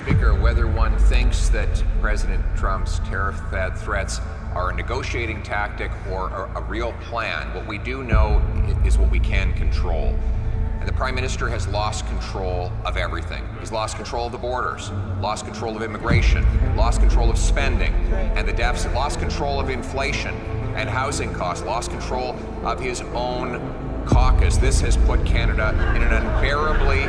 Speaker, whether one thinks that President Trump's tariff threats are a negotiating tactic or a real plan, what we do know is what we can control. And the Prime Minister has lost control of everything. He's lost control of the borders, lost control of immigration, lost control of spending and the deficit, lost control of inflation and housing costs, lost control of his own caucus. This has put Canada in an unbearably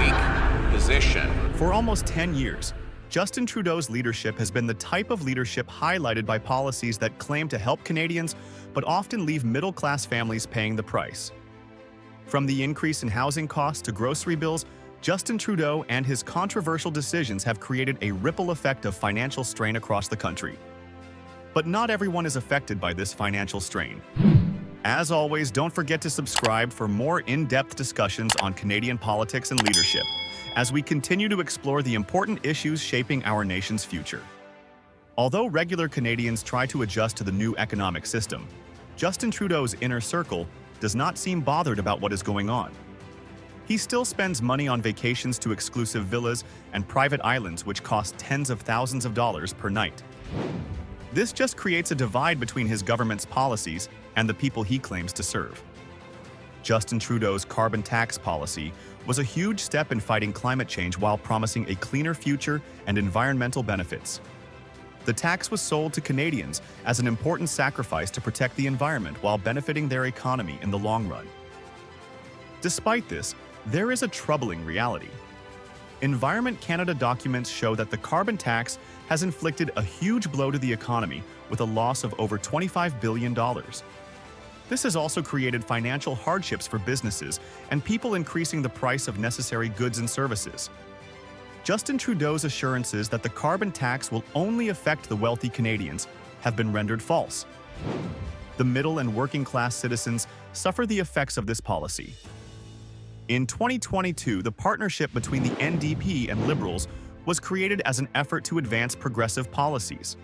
weak position. For almost 10 years, Justin Trudeau's leadership has been the type of leadership highlighted by policies that claim to help Canadians, but often leave middle-class families paying the price. From the increase in housing costs to grocery bills, Justin Trudeau and his controversial decisions have created a ripple effect of financial strain across the country. But not everyone is affected by this financial strain. As always, don't forget to subscribe for more in-depth discussions on Canadian politics and leadership, as we continue to explore the important issues shaping our nation's future. Although regular Canadians try to adjust to the new economic system, Justin Trudeau's inner circle does not seem bothered about what is going on. He still spends money on vacations to exclusive villas and private islands which cost tens of thousands of dollars per night. This just creates a divide between his government's policies and the people he claims to serve. Justin Trudeau's carbon tax policy was a huge step in fighting climate change while promising a cleaner future and environmental benefits. The tax was sold to Canadians as an important sacrifice to protect the environment while benefiting their economy in the long run. Despite this, there is a troubling reality. Environment Canada documents show that the carbon tax has inflicted a huge blow to the economy with a loss of over $25 billion. This has also created financial hardships for businesses and people, increasing the price of necessary goods and services. Justin Trudeau's assurances that the carbon tax will only affect the wealthy Canadians have been rendered false. The middle and working class citizens suffer the effects of this policy. In 2022, the partnership between the NDP and Liberals was created as an effort to advance progressive policies.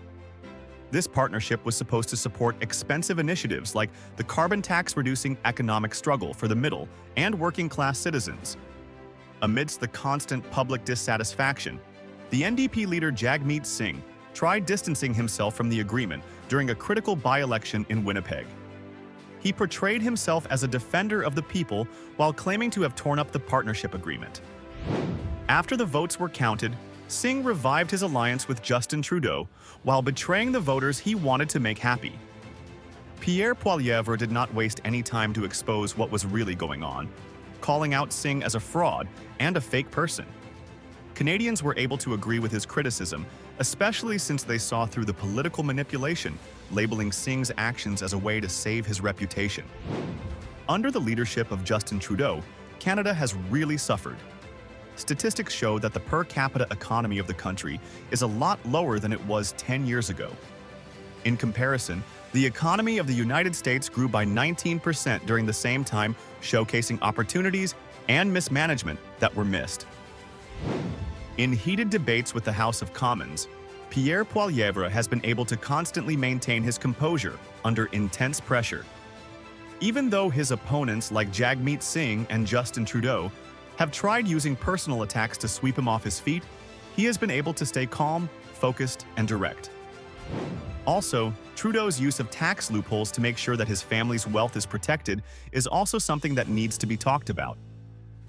This partnership was supposed to support expensive initiatives like the carbon tax, reducing economic struggle for the middle and working class citizens. Amidst the constant public dissatisfaction, the NDP leader Jagmeet Singh tried distancing himself from the agreement during a critical by-election in Winnipeg. He portrayed himself as a defender of the people while claiming to have torn up the partnership agreement. After the votes were counted, Singh revived his alliance with Justin Trudeau while betraying the voters he wanted to make happy. Pierre Poilievre did not waste any time to expose what was really going on, calling out Singh as a fraud and a fake person. Canadians were able to agree with his criticism, especially since they saw through the political manipulation, labeling Singh's actions as a way to save his reputation. Under the leadership of Justin Trudeau, Canada has really suffered. Statistics show that the per capita economy of the country is a lot lower than it was 10 years ago. In comparison, the economy of the United States grew by 19% during the same time, showcasing opportunities and mismanagement that were missed. In heated debates with the House of Commons, Pierre Poilievre has been able to constantly maintain his composure under intense pressure. Even though his opponents like Jagmeet Singh and Justin Trudeau have tried using personal attacks to sweep him off his feet, he has been able to stay calm, focused, and direct. Also, Trudeau's use of tax loopholes to make sure that his family's wealth is protected is also something that needs to be talked about.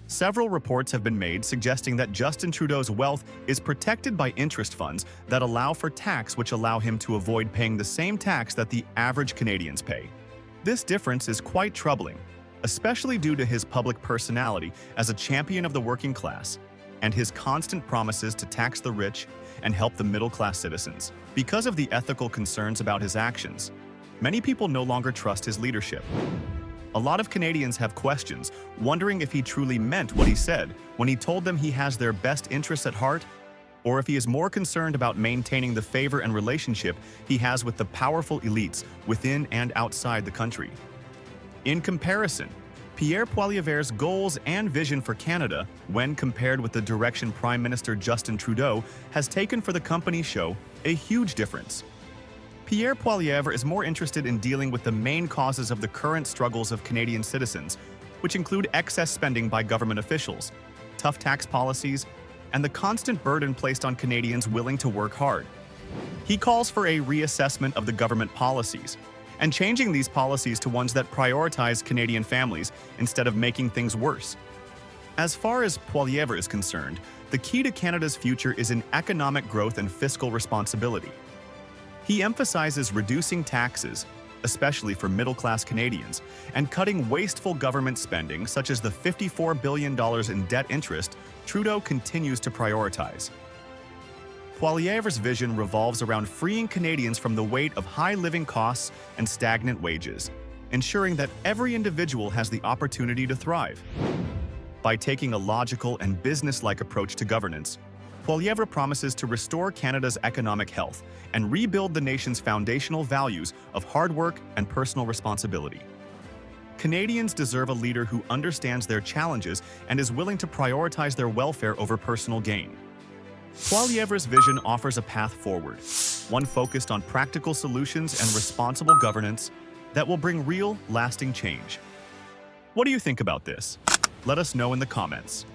Several reports have been made suggesting that Justin Trudeau's wealth is protected by interest funds that allow for tax, which allow him to avoid paying the same tax that the average Canadians pay. This difference is quite troubling, especially due to his public personality as a champion of the working class and his constant promises to tax the rich and help the middle-class citizens. Because of the ethical concerns about his actions, many people no longer trust his leadership. A lot of Canadians have questions, wondering if he truly meant what he said when he told them he has their best interests at heart, or if he is more concerned about maintaining the favor and relationship he has with the powerful elites within and outside the country. In comparison, Pierre Poilievre's goals and vision for Canada, when compared with the direction Prime Minister Justin Trudeau has taken for the company, show a huge difference. Pierre Poilievre is more interested in dealing with the main causes of the current struggles of Canadian citizens, which include excess spending by government officials, tough tax policies, and the constant burden placed on Canadians willing to work hard. He calls for a reassessment of the government policies, and changing these policies to ones that prioritize Canadian families instead of making things worse. As far as Poilievre is concerned, the key to Canada's future is in economic growth and fiscal responsibility. He emphasizes reducing taxes, especially for middle-class Canadians, and cutting wasteful government spending, such as the $54 billion in debt interest Trudeau continues to prioritize. Poilievre's vision revolves around freeing Canadians from the weight of high living costs and stagnant wages, ensuring that every individual has the opportunity to thrive. By taking a logical and business-like approach to governance, Poilievre promises to restore Canada's economic health and rebuild the nation's foundational values of hard work and personal responsibility. Canadians deserve a leader who understands their challenges and is willing to prioritize their welfare over personal gain. Poilievre's vision offers a path forward, one focused on practical solutions and responsible governance that will bring real, lasting change. What do you think about this? Let us know in the comments.